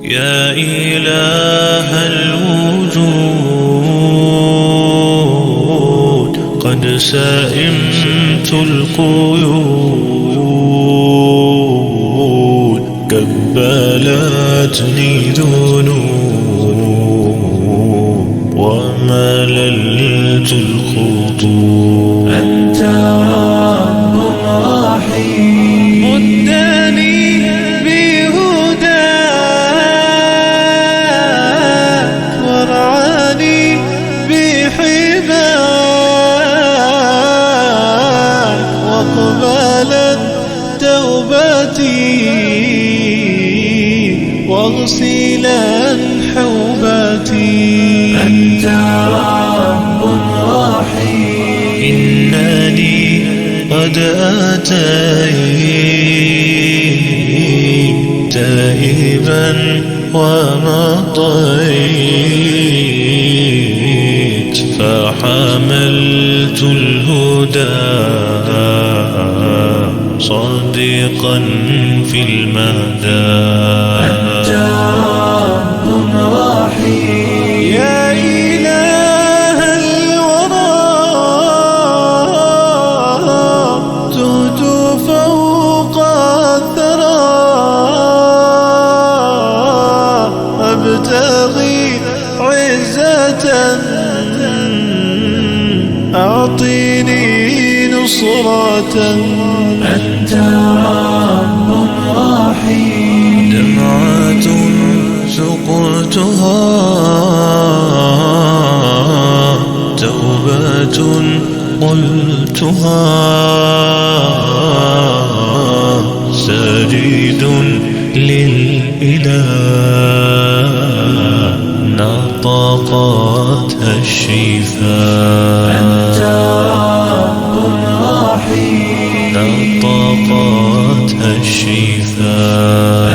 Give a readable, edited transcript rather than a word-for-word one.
يا إله الوجود قد سئمت القيود كبلتني ذنوب ومللت الخطوب. أنت رب رحيم مدني بهداك وارعاني بحماك واقبلت توبتي واغسلا حوبتي. أنت رب رحيم إنني قد أتيت تائبا ومضيت فحملت الهدى صادقا في المهدى. أنت رب رحيم يا إله الورى تهت فوق الثرى أبتغي عزة أعطيني نصرة. أنت رب رحيم دمعة سقتها توبة قلتها سجيد للإله نطقتها الشفاء. أنت رب رحيم نطقتها الشفاء.